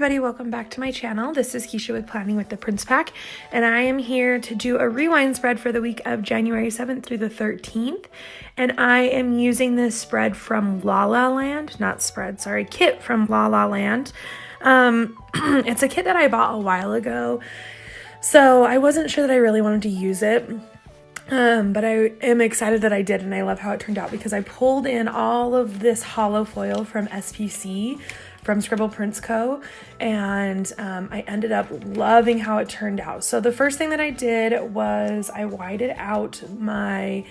everybody, welcome back to my channel. This is Keisha with Planning with the Prince Pack, and I am here to do a rewind spread for the week of January 7th through the 13th. And I am using this spread from Lahlaland, kit from Lahlaland. It's a kit that I bought a while ago, so I wasn't sure that I really wanted to use it. But I am excited that I did, and I love how it turned out because I pulled in all of this holo foil from SPC, from Scribble Prints Co. And I ended up loving how it turned out. So the first thing that I did was I whited out my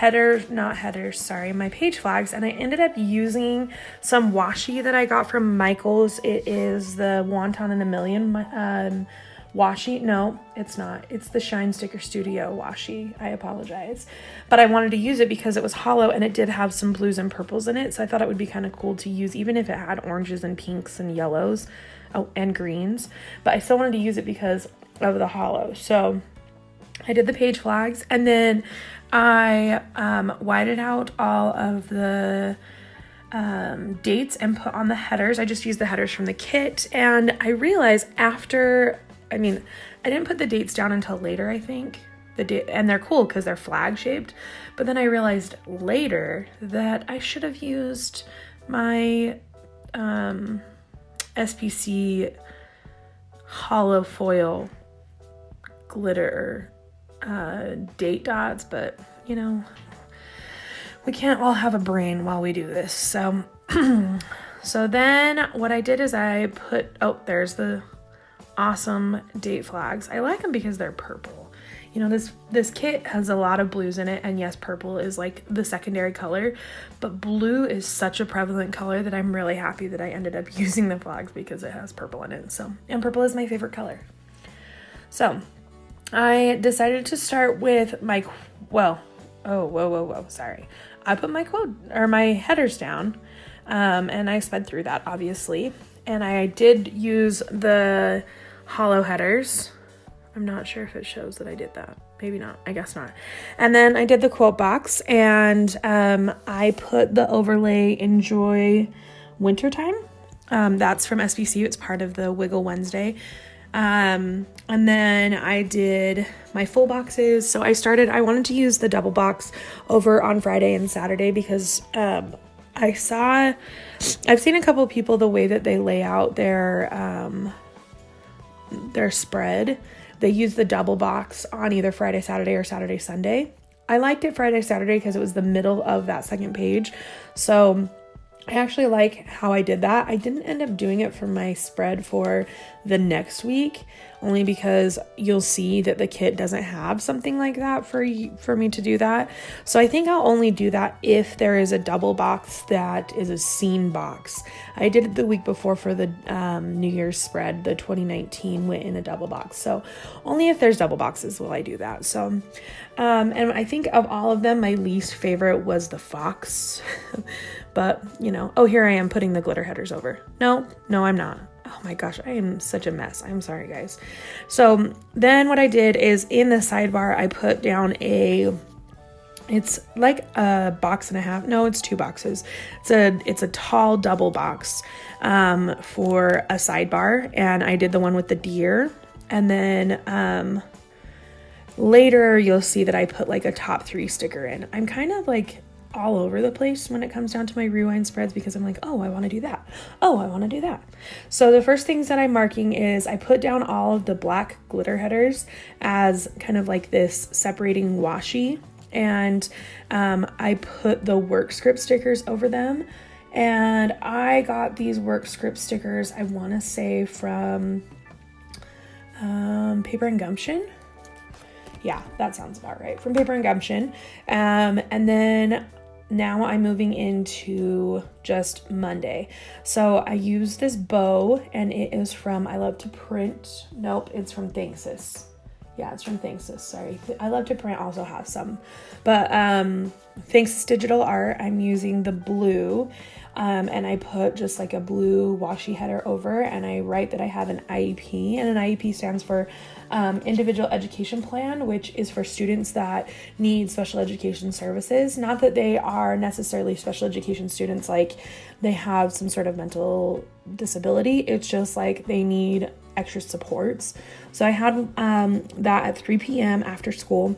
my page flags, and I ended up using some washi that I got from Michael's. It is the Wonton in a Million washi. No, it's not. It's the Shine Sticker Studio washi. I apologize. But I wanted to use it because it was hollow and it did have some blues and purples in it. So I thought it would be kind of cool to use, even if it had oranges and pinks and yellows, and greens. But I still wanted to use it because of the hollow. So I did the page flags, and then I whited out all of the dates and put on the headers. I just used the headers from the kit, and I realized I didn't put the dates down until later, I think. And they're cool because they're flag shaped. But then I realized later that I should have used my SPC holo foil glitter date dots. But, we can't all have a brain while we do this. So, so then what I did is I put, there's the awesome date flags. I like them because they're purple. This kit has a lot of blues in it, and yes, purple is like the secondary color, but blue is such a prevalent color that I'm really happy that I ended up using the flags because it has purple in it. So, and purple is my favorite color. So I decided to start with my, sorry. I put my headers down, and I sped through that obviously. And I did use the hollow headers. I'm not sure if it shows that I did that. Maybe not. I guess not. And then I did the quote box, and I put the overlay Enjoy Wintertime. That's from SBC. It's part of the Wiggle Wednesday. And then I did my full boxes. So I wanted to use the double box over on Friday and Saturday because I've seen a couple of people, the way that they lay out their spread, they use the double box on either Friday, Saturday, or Saturday, Sunday. I liked it Friday, Saturday because it was the middle of that second page. So I actually like how I did that. I didn't end up doing it for my spread for the next week, only because you'll see that the kit doesn't have something like that for me to do that. So I think I'll only do that if there is a double box that is a scene box. I did it the week before for the New Year's spread. The 2019 went in a double box. So only if there's double boxes will I do that. So, and I think of all of them, my least favorite was the fox. But, here I am putting the glitter headers over. No, I'm not. Oh my gosh, I am such a mess. I'm sorry, guys. So then what I did is in the sidebar, I put down it's like a box and a half. No, it's 2 boxes. It's a tall double box for a sidebar. And I did the one with the deer. And then later you'll see that I put like a top 3 sticker in. I'm kind of like all over the place when it comes down to my rewind spreads because I'm like, I want to do that. I want to do that. So the first things that I'm marking is I put down all of the black glitter headers as kind of like this separating washi, and I put the work script stickers over them. And I got these work script stickers, I want to say from Paper and Gumption. Yeah, that sounds about right. From Paper and Gumption. And then now I'm moving into just Monday. So I use this bow, and it is from I Love to Print. Nope, it's from Thanxus. Yeah, it's from Thanksys. Sorry. I Love to Print also has some. But Thanksys Digital Art, I'm using the blue. And I put just like a blue washi header over, and I write that I have an IEP, and an IEP stands for Individual Education Plan, which is for students that need special education services. Not that they are necessarily special education students, like they have some sort of mental disability. It's just like they need extra supports. So I had that at 3 p.m. after school.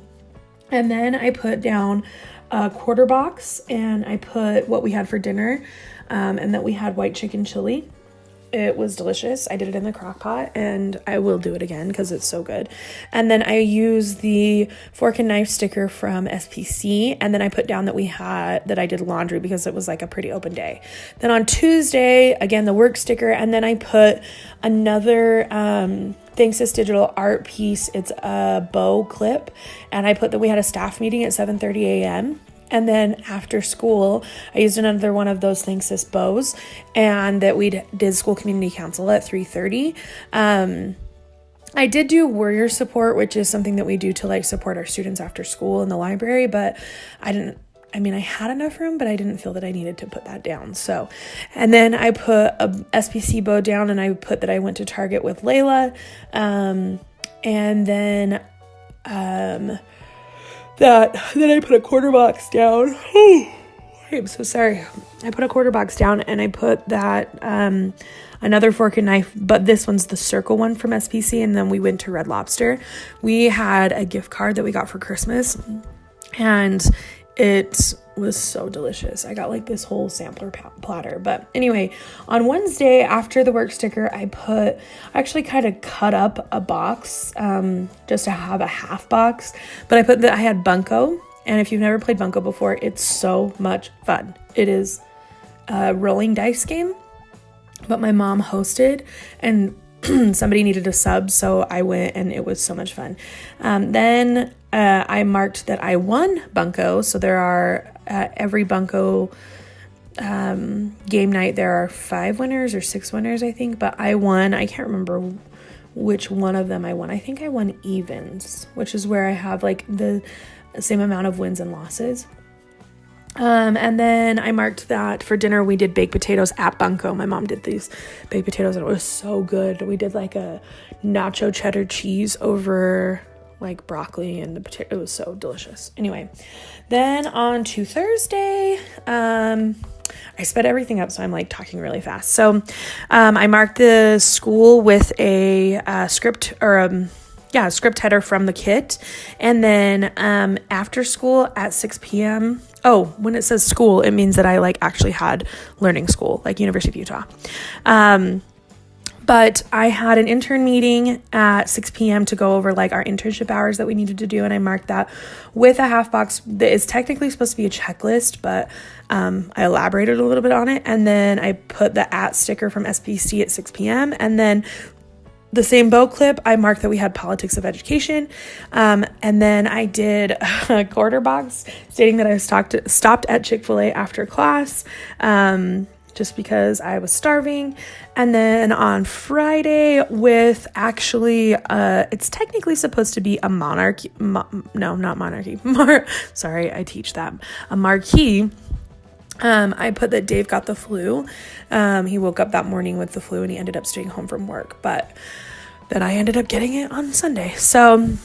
And then I put down a quarter box, and I put what we had for dinner, and that we had white chicken chili. It was delicious. I did it in the crock pot, and I will do it again because it's so good. And then I used the fork and knife sticker from SPC, and then I put down that I did laundry because it was like a pretty open day. Then on Tuesday, again, the work sticker, and then I put another Thanksys Digital Art piece. It's a bow clip, and I put that we had a staff meeting at 7:30 a.m. And then after school, I used another one of those Thanksys bows, and that we did school community council at 3:30. I did do warrior support, which is something that we do to like support our students after school in the library, but I had enough room, but I didn't feel that I needed to put that down. So, and then I put a SPC bow down, and I put that I went to Target with Layla. And then I put a quarter box down. I'm so sorry. I put a quarter box down, and I put that, another fork and knife, but this one's the circle one from SPC. And then we went to Red Lobster. We had a gift card that we got for Christmas, and it was so delicious. I got like this whole sampler platter. But anyway, on Wednesday after the work sticker, I actually kind of cut up a box just to have a half box. But I put that I had Bunko. And if you've never played Bunko before, it's so much fun. It is a rolling dice game, but my mom hosted, and somebody needed a sub, so I went, and it was so much fun. Then I marked that I won Bunko. So there are every Bunko game night, there are 5 winners or 6 winners, I think. But I won. I can't remember which one of them I won. I think I won evens, which is where I have like the same amount of wins and losses. And then I marked that for dinner we did baked potatoes at Bunko. My mom did these baked potatoes, and it was so good. We did like a nacho cheddar cheese over like broccoli and the potato. It was so delicious. Anyway, then on to Thursday, I sped everything up, so I'm like talking really fast. So I marked the school with a script script header from the kit. And then after school at 6 p.m. Oh, when it says school, it means that I like actually had learning school, like University of Utah. But I had an intern meeting at 6 p.m. to go over like our internship hours that we needed to do. And I marked that with a half box that is technically supposed to be a checklist, but I elaborated a little bit on it. And then I put the @ sticker from SPC at 6 p.m. And then the same bow clip, I marked that we had politics of education. And then I did a quarter box stating that I stopped at Chick-fil-A after class, just because I was starving. And then on Friday with actually, it's technically supposed to be a monarchy. Not monarchy. Sorry, I teach that. A marquee. I put that Dave got the flu. He woke up that morning with the flu, and he ended up staying home from work, but then I ended up getting it on Sunday. So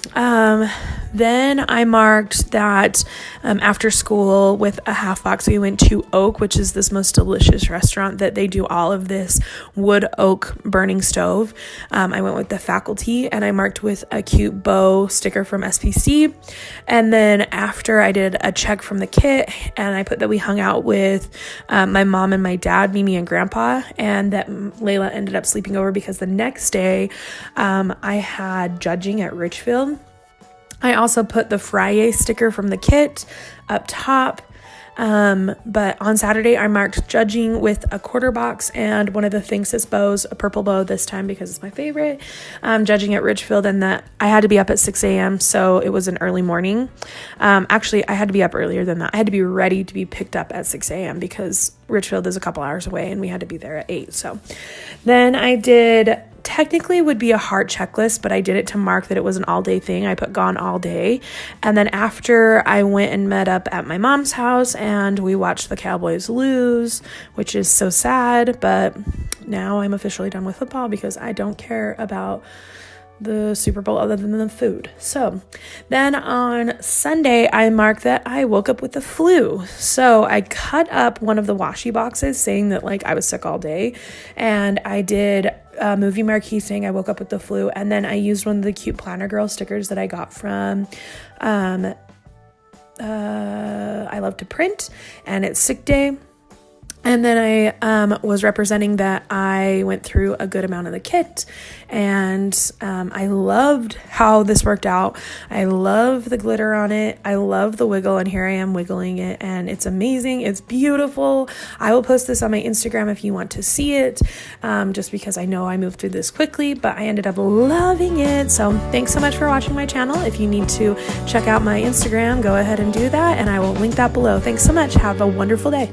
then I marked that after school with a half box, we went to Oak, which is this most delicious restaurant that they do all of this wood oak burning stove. I went with the faculty, and I marked with a cute bow sticker from SPC. And then after, I did a check from the kit, and I put that we hung out with my mom and my dad, Mimi and Grandpa, and that Layla ended up sleeping over because the next day I had judging at Richfield. I also put the Friday sticker from the kit up top. But on Saturday, I marked judging with a quarter box and one of the Thanksys bows, a purple bow this time because it's my favorite, judging at Richfield, and that I had to be up at 6 a.m. So it was an early morning. Actually, I had to be up earlier than that. I had to be ready to be picked up at 6 a.m. because Richfield is a couple hours away and we had to be there at 8. So then I did technically would be a heart checklist, but I did it to mark that it was an all-day thing. I put gone all day. And then after, I went and met up at my mom's house and we watched the Cowboys lose, which is so sad, but now I'm officially done with football because I don't care about the Super Bowl other than the food. So then on Sunday, I marked that I woke up with the flu. So I cut up one of the washi boxes saying that like I was sick all day, and I did a movie marquee saying I woke up with the flu, and then I used one of the cute Planner Girl stickers that I got from I Love to Print, and it's sick day. And then I was representing that I went through a good amount of the kit, and I loved how this worked out. I love the glitter on it. I love the wiggle, and here I am wiggling it, and it's amazing. It's beautiful. I will post this on my Instagram if you want to see it, just because I know I moved through this quickly, but I ended up loving it. So thanks so much for watching my channel. If you need to check out my Instagram, go ahead and do that, and I will link that below. Thanks so much. Have a wonderful day.